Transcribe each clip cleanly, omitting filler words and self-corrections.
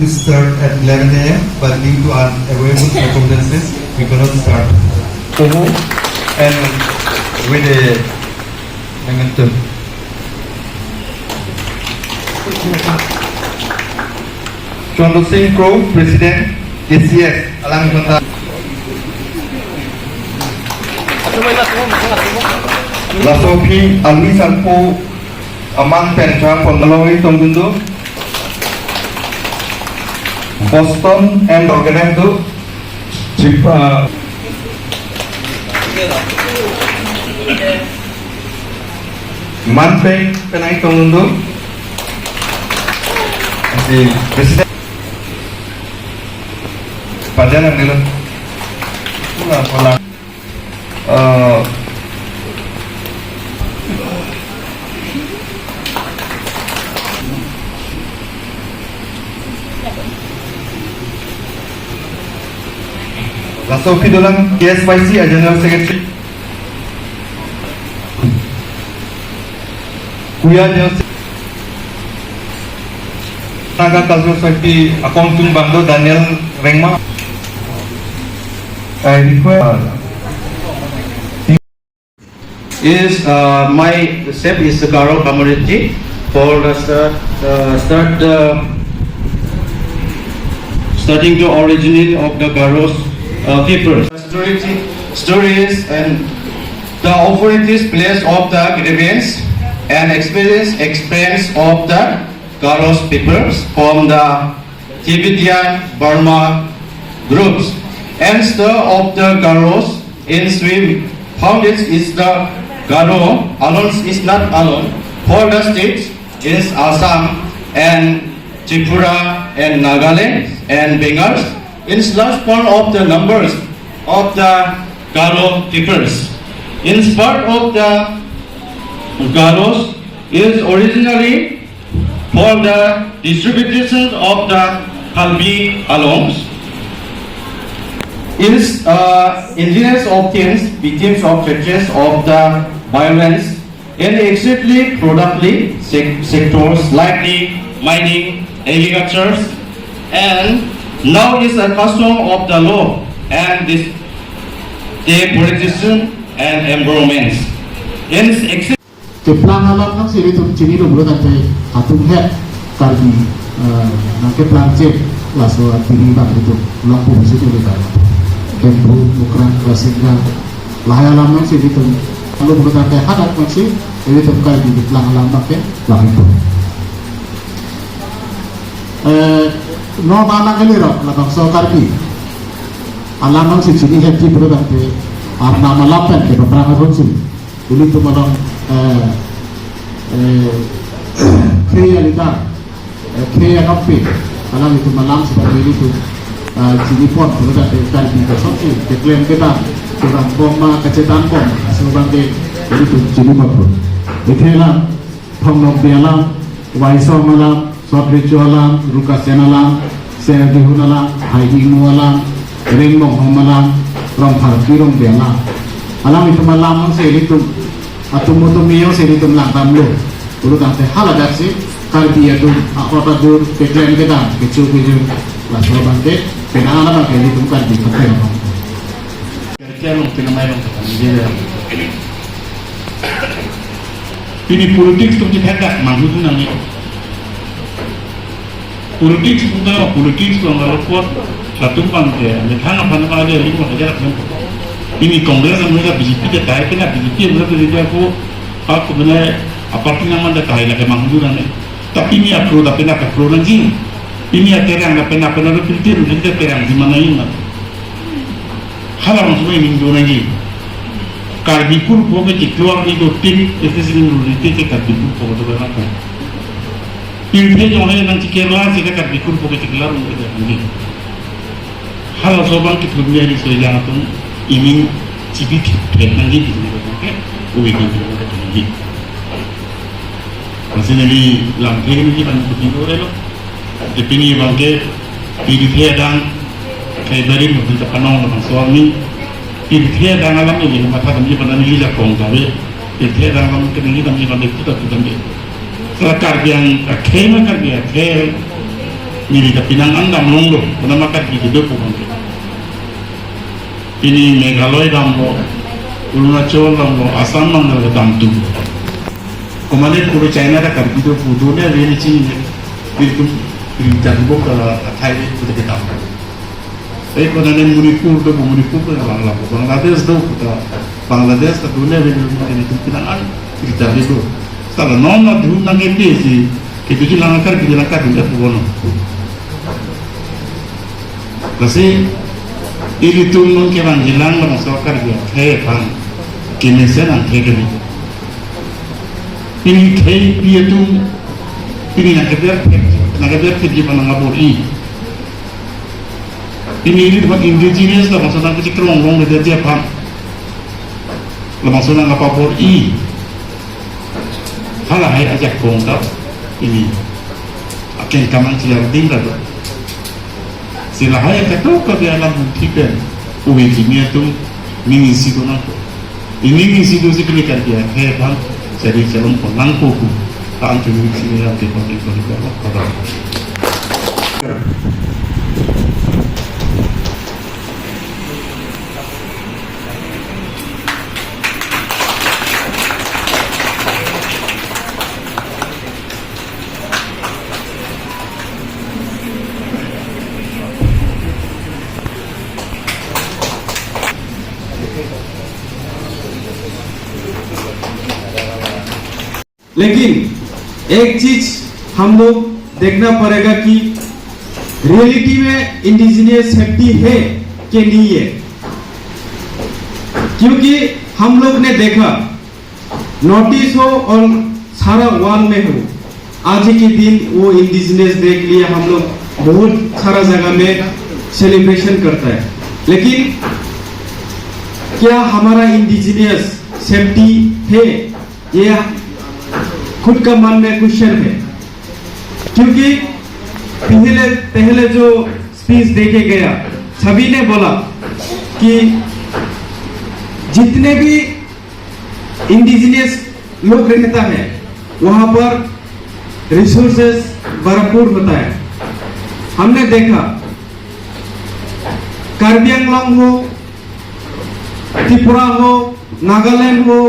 start at 11 a.m. but due to unavoidable circumstances, we cannot start. And with the momentum. Chandra Singh Crow, President, ACS, Alang Kota. Lasofi Almi Salpo, Amang Pentra, Pongaloi Tonggundo, Boston and Organando, Manpeng, Penai Tonggundo, the President Padana Nilo, Lasofi Dolang, KSYC, General Secretary. Kuya General Naga Cultural Society Accounting Bando Daniel Rengma. I request is my chef is Garo Kamuriti for the starting to originate of the Garo's people. Stories and the authorities place of the grievance and experience of the Garo's peoples from the Tibetan Burma groups. And of the Garos in Sweden found it is the Garo alone is not alone. For the states is Assam and Tripura and Nagaland and Bengal. In large part of the numbers of the Garo peoples. In part of the Garos is originally for the distribution of the Kalbi alongs. Is indigenous of things, victims of churches of the violence in extremely productive sectors like the mining, agriculture, and now is a custom of the law and the politician and environments. In Keplang alam nang siri tu cini tu boleh nanti atung head kali nanti pelang cek laso tiri bang itu pelang pun situ dekat kembu bukan klasika lahir alam nang siri tu lalu boleh nanti hadat masih ini tu kali di pelang alam nanti pelang itu no mana kali rok lapang so kali alam nang siri head di boleh nanti nama lapan ke beberapa kunci ini tu malam kaya lita kaya kafe alam itu malam seperti itu sini pun sudah dari kita sampai deklaim kita kurang koma kecetan kom sebagai itu jadi apa itulah pengnom bialam waiso malam sotrejo alam rukas alam seadihu alam haidinu alam ringmong malam rom parkirom bialam alam itu malam itu atau motor mio sini tu melangkam lo, perlu nanti hal ada sih kalau dia tu apa tu peklaim kita kecil langsung bangkit, penang apa kayak itu bukan di peklaim. Kerja lo penamai lo dia. Ini politik tu kita hendak mampu tu nanti. Politik tu orang kuat satu bangkit, lepas apa ada lima aja lah. Ini Kongres mereka BJP dia tahu kena BJP mereka dia aku benar apapun yang mana tahu lagi mangduran ni. Tapi ini aku tapi nak aku lagi. Ini terang tapi nak pernah filter dia terang di mana ini. Halam semua ini dua lagi. Karbikul pokok keluar ni tim itu sini itu ke karbikul pokok tu berapa. Filter yang mana nanti Kerala sih ke karbikul pokok keluar untuk lagi. Halam sobat kita punya di sejarah tu. Ini cipit nanti di sini kan, uwi kan nanti. Maksudnya ni lampu ini kan begitu loh. Tapi ni bangke pilih dan kayak dari mungkin terkenal dengan suami pilih dan alam ini mata kami pada ni lihat kong tapi pilih dan alam kini kami pada itu tak kami. Selakar yang kaya macam dia kaya Miri ka pinang andam longlo, kuna makat di do pokon. Ini Meghalaya dambo, Arunachal dambo, Assam mandal damtu. Komane puro China da kar do fudo ne re chi बिल्कुल janbo ka athai kuda kita ei kona ne Manipur do Bangladesh do kuda Bangladesh ta dunia be ni pinang an kita do sala non na du na nge si ke tu lang kar ki lang ka dinda pugono kasi ili tum non ke ban jilang ma so kar ge the pan kini se nan the ke ini the pi tum ini nak kerja kerja pada ngabur ini buat indigenous lah maksudnya kita kerong dia dia paham lah maksudnya ngabur ini halah hai ajak kong tau ini akan kaman siar tinggal tu sila hai kata kau dia alam mungkin uwe kimia tu mengisi tu nak ini mengisi tu sih kerja dia paham jadi calon penangku tak antum sini yang dipakai pada लेकिन एक चीज हम लोग देखना पड़ेगा कि reality में indigenous safety है कि नहीं है, क्योंकि हम लोग ने देखा नोटिस हो और सारा वॉल में हो आज के दिन वो इंडिजिनियस डे के लिए हम लोग बहुत सारा जगह में सेलिब्रेशन करता है, लेकिन क्या हमारा इंडिजिनियस सेफ्टी है ये खुद का मन में क्वेश्चन है। क्योंकि पहले जो स्पीच देके गया सभी ने बोला कि जितने भी इंडिजिनियस लोग रहता है वहां पर रिसोर्सेस भरपूर होता है। हमने देखा कार्बी आंगलॉन्ग हो, त्रिपुरा हो, नागालैंड हो,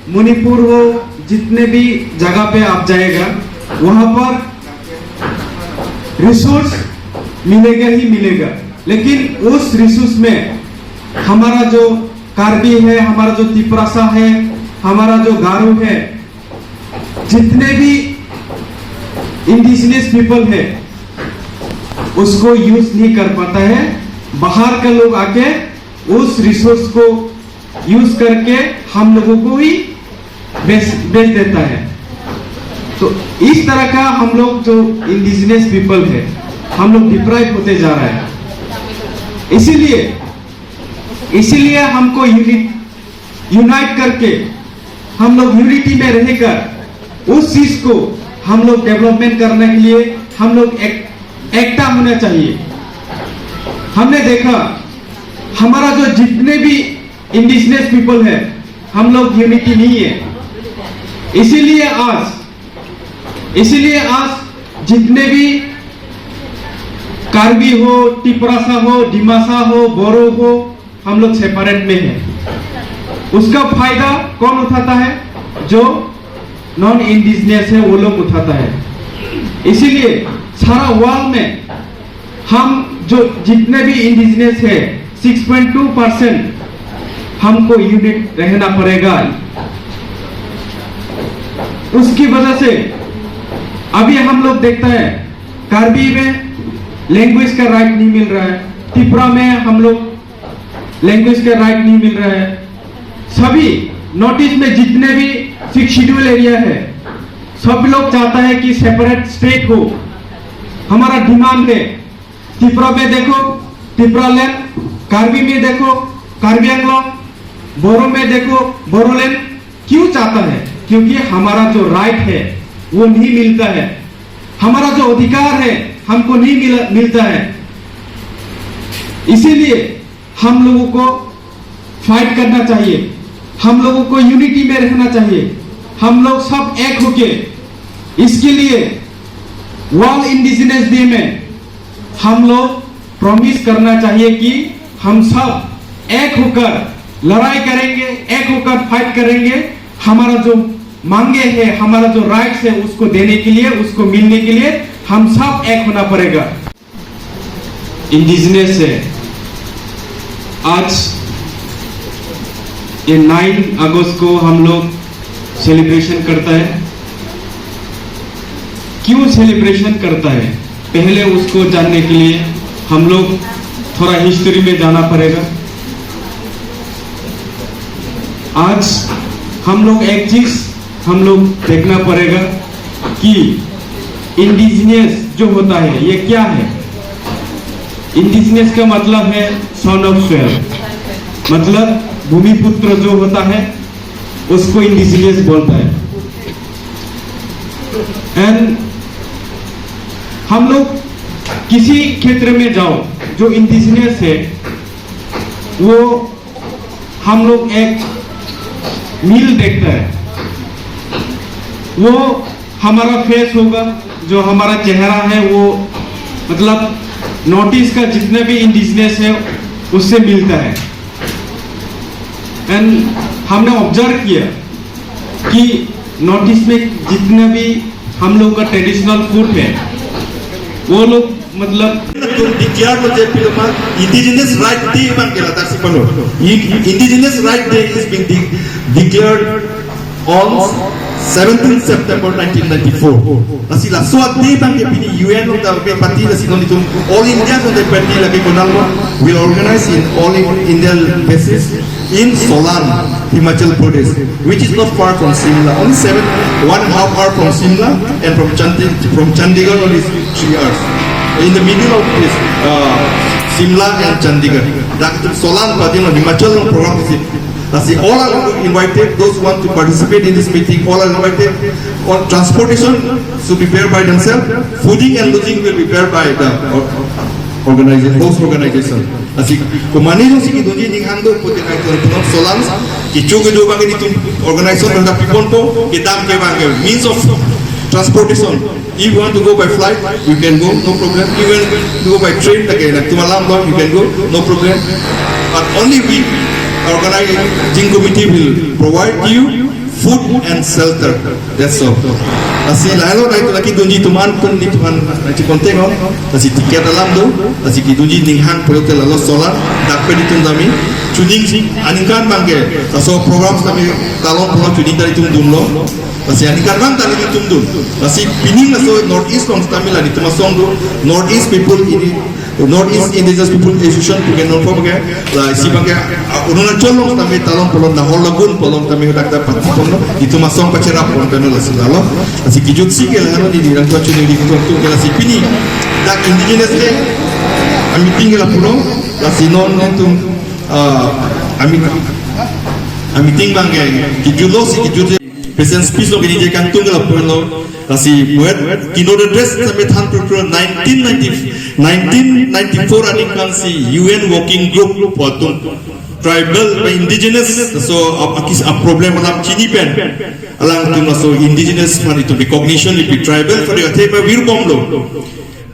मणिपुर हो, जितने भी जगह पे आप जाएगा वहां पर रिसोर्स मिलेगा ही मिलेगा, लेकिन उस रिसोर्स में हमारा जो कार्बी है, हमारा जो तिपरासा है, हमारा जो गारो है, जितने भी इंडिजिनियस पीपल है उसको यूज नहीं कर पाता है। बाहर के लोग आके उस रिसोर्स को यूज करके हम लोगों को ही बेच देता है। तो इस तरह का हम लोग जो इंडिजिनियस पीपल है हम लोग डिप्राइव होते जा रहा है। इसीलिए हमको यूनाइट करके हम लोग यूनिटी में रहकर उस चीज को हम लोग डेवलपमेंट करने के लिए हम लोग एकता होना चाहिए। हमने देखा हमारा जो जितने भी इंडिजिनियस पीपल है हम लोग यूनिटी नहीं है, इसीलिए आज जितने भी कार्बी हो, तिपरासा हो, डिमासा हो, बोरो हो, हम लोग सेपरेट में हैं। उसका फायदा कौन उठाता है? जो नॉन इंडिजिनियस है वो लोग उठाता है। इसीलिए सारा वर्ल्ड में हम जो जितने भी इंडिजिनियस है 6.2% हमको यूनिट रहना पड़ेगा। उसकी वजह से अभी हम लोग देखते हैं कार्बी में लैंग्वेज का राइट नहीं मिल रहा है, त्रिपुरा में हम लोग लैंग्वेज का राइट नहीं मिल रहा है। सभी नॉर्थ ईस्ट में जितने भी 6 शेड्यूल एरिया है सब लोग चाहता है कि सेपरेट स्टेट हो। हमारा डिमांड है। त्रिपुरा में देखो त्रिपुरालैंड, कार्बी में देखो कार्बी आंगलॉन्ग, बोरो में देखो बोरोलैंड। क्यों चाहता है? क्योंकि हमारा जो राइट है वो नहीं मिलता है, हमारा जो अधिकार है हमको नहीं मिलता है। इसीलिए हम लोगों को फाइट करना चाहिए, हम लोगों को यूनिटी में रहना चाहिए। हम लोग सब एक होके इसके लिए वर्ल्ड इंडिजिनियस डे में हम लोग प्रॉमिस करना चाहिए कि हम सब एक होकर लड़ाई करेंगे, एक होकर फाइट करेंगे। हमारा जो मांगे है, हमारा जो राइट्स है, उसको देने के लिए, उसको मिलने के लिए हम सब एक होना पड़ेगा। इंडिजिनस है, आज ये 9 अगस्त को हम लोग सेलिब्रेशन करता है। क्यों सेलिब्रेशन करता है, पहले उसको जानने के लिए हम लोग थोड़ा हिस्ट्री में जाना पड़ेगा। आज हम लोग एक चीज हम लोग देखना पड़ेगा कि इंडिजिनियस जो होता है ये क्या है। इंडिजिनियस का मतलब है सन ऑफ सोइल, मतलब भूमिपुत्र जो होता है उसको इंडिजिनियस बोलता है। एंड हम लोग किसी क्षेत्र में जाओ जो इंडिजिनियस है, वो हम लोग एक मील देखता है, वो हमारा फेस होगा, जो हमारा चेहरा है वो मतलब नॉर्थ ईस्ट का जितने भी इंडिजिनियस है उससे मिलता है। एंड हमने ऑब्जर्व किया कि नॉर्थ ईस्ट में जितने भी हम लोग का ट्रेडिशनल फूड है, वो लोग मतलब declare the Piloma Indigenous Right Day Bangla Tarsipano. Indigenous Right Day is being declared on 17th September 1994. Asi la suat day bangke pini UN of the party la sinon itu all India on the party lagi konalwa will organize in all India basis in Solan, Himachal Pradesh, which is not far from Simla, only 1.5 hours from Simla, and from Chandigarh only 3 hours. In the middle of this Simla and Chandigarh, that Solan party on Himachal program is. All are invited. Those who want to participate in this meeting, all are invited. All transportation should be paid by themselves. Fooding and lodging will be paid by the organization, host organization. Así, como anillo si que donde llegando puede caer con solans, que chugue do bang ini organization dah pipon po, que dam ke bang means of transportation. If you want to go by flight, you can go, no problem. Even go by train, like to Malam, you can go, no problem. But only we organizing committee will provide you food and shelter. That's all. Asi lalu na itu lagi dunji tuman pun ni tuman nanti konten on. Asi tiket dalam tu, asi dunji ninghan perotel lalu solar dapat ditundami. Cuding sih, aningkan bangke. So program kami talon program cuding dari tundun lo. Asi aningkan bang tadi ditundun. Asi pining so North East kong kami lah di tumasong tu North East people ini. North East Indigenous People Association punya norm ke lah isi bangke urunan colong kami talon pelon dah holagun pelon kami udah dapat pelon itu masong pacerap pelon kami lah selalu asi kijut sih ke lah di dalam tuan cuni di tuan tu ke lah si pini dah indigenous ke kami tinggal pelon lah si non tu kami tinggal bangke kijut lo si kijut present speech lo kini je kantung ke lah pelon Kasi buat kino address sampai tahun 1994 aning kan si UN Working Group potong tribal indigenous so akis a problem alam chini pen alang tu so indigenous man itu recognition itu tribal for the tema wir bom lo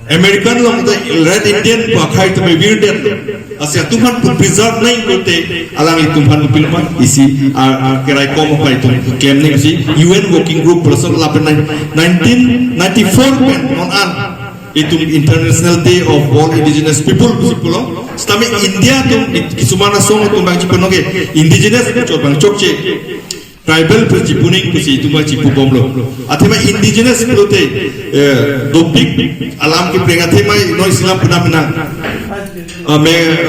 American lo mata red Indian pakai tu wir den asia tuhan pun preserve naik kote alang itu tuhan pilman isi kerai kom apa itu kem ni si UN Working Group person 1994 pen non an itu International Day of All Indigenous People pulo stami India tu kisumana song tu bang ciponoge indigenous bang chokche tribal puning pusi itu bang cipu bomlo atema indigenous pulote dopik alam ki prengathe mai no Islam pernah menang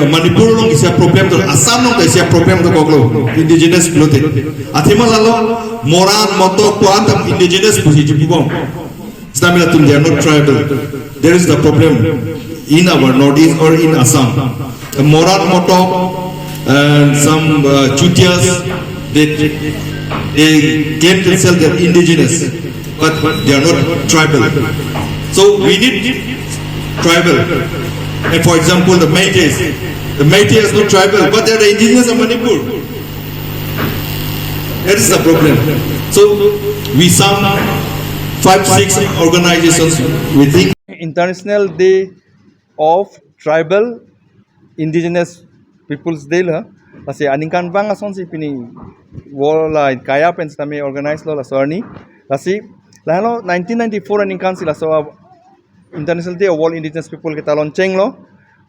Manipur long isia problem tu Assam long isia problem tu koglo indigenous pulote atema lalo moran moto kuantam indigenous pusi cipu bom stami latum they are not tribal. There is the problem in our Northeast or in Assam. The Moran Motok and some Chutias, they claim themselves they are indigenous, but they are not tribal. So we need tribal. And for example, the Métis is not tribal, but they are the indigenous of Manipur. That is the problem. So we some 5-6 organizations we think International Day of Tribal Indigenous Peoples Day lah. Lasi aningkan bang ason si pini wala kaya pen kami organize lo la sorni. Lasi lahano 1994 aningkan sila so International Day of All Indigenous People kita lonceng lo.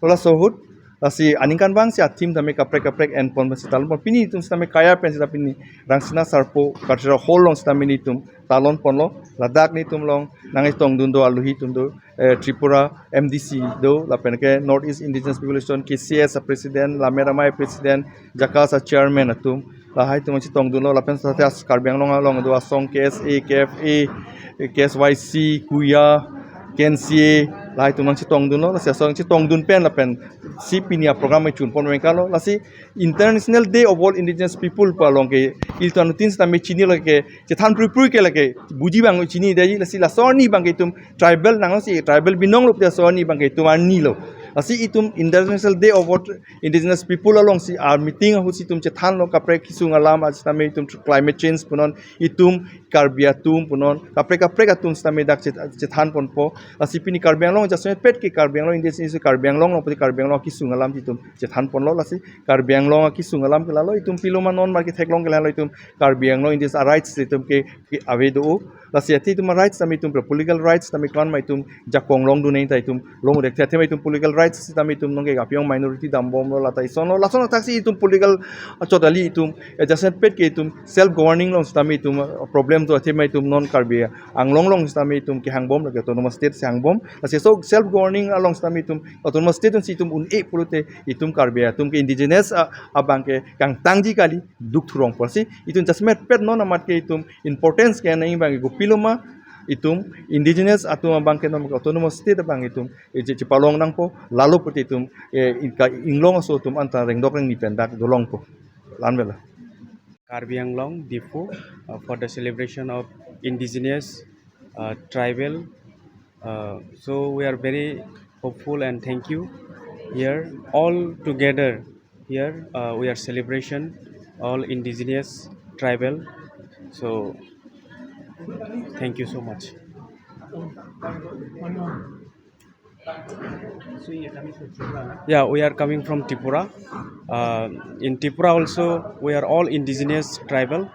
Lola sohut. Lasi aningkan bang si atim kami kaprek and pon si talon pon pini tum kami kaya pen sila pini rangsina sarpo cultural hall long kami ni tum talon pon lo ladak ni tum long nangis tong dundo aluhi tum do Tripura MDC do la pen ke North East Indigenous Population KCS a president la meramai president Jakarta chairman atum la hai tum si tong dundo la pen sa karbiang long do asong KSA KFA KSYC Kuya KNCA lai tu mang si tong dun lo la si tong dun pen la pen si pinia program mai chun pon mereka lo la si International Day of All Indigenous People pa long ke il tan tin sta me chini lo ke than pru ke la ke buji bang chini de la si la soni bang ke tum tribal nang si tribal binong lo pe soni bang ke tum ani lo asi itum International Day of All Indigenous People along si meeting hu si tum than lo kapre kisung alam as ta me itum climate change punon itum karbiatum punon kapre atum sta me dak than pon po asi pini karbiang long jasme pet ki karbiang long indigenous karbiang long pati karbiang long ki sungalam titum jethan pon lo lasi karbiang long ki sungalam ke lalo itum piloma non market heklong ke lalo itum karbiang long indigenous rights itum ke avedo lasi ati itum rights tami itum political rights tami klan mai itum jakong long dunai ta itum long rek the mai itum political rights tami itum nong ke gapiong minority dambom lo lata isono lasono taksi itum political totally itum jasme pet ke itum self governing long tami itum problem to ati mai itum non karbia anglong long tami itum ki hangbom lo ke autonomous state hangbom lasi so self governing along tami itum autonomous state itum un e pulute itum karbia itum ke indigenous abang ke kang tangji kali duk thurong porsi itum jasme pet non amat ke itum importance ke nai bang piloma itum indigenous atum abang ke nom autonomous state abang itum je palong nang po lalu put itum inglong so tum anta rengdok reng ni pendak dolong po lanbela Karbi Anglong, Difu, for the celebration of indigenous tribal. So we are very hopeful and thank you. Here, all together, here we are celebration all indigenous tribal. So thank you so much. Yeah, we are coming from Tripura. In Tripura also, we are all indigenous tribal,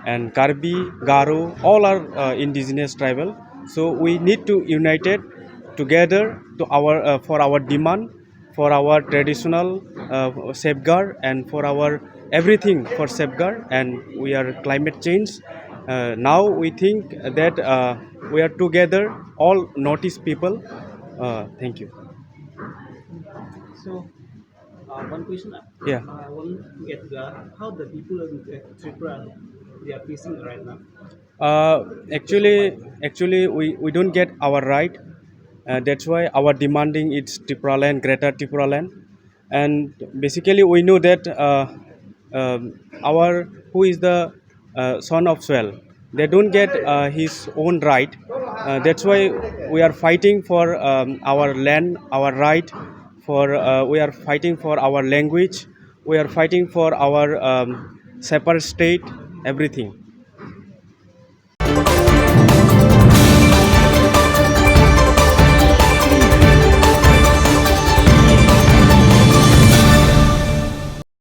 and Karbi, Garo, all are indigenous tribal. So we need to united together to our for our demand, for our traditional safeguard, and for our everything for safeguard. And we are climate change. Now we think that we are together, all Northeast people. Thank you. So, one question. Yeah. I want to get how the people in Tripura they are facing right now. Actually, we don't get our right. That's why our demanding it's Tripura land, Greater Tripura land, and basically we know that our who is the son of Swell, they don't get his own right. That's why we are fighting for our land, our right. We are fighting for our language. We are fighting for our separate state. Everything.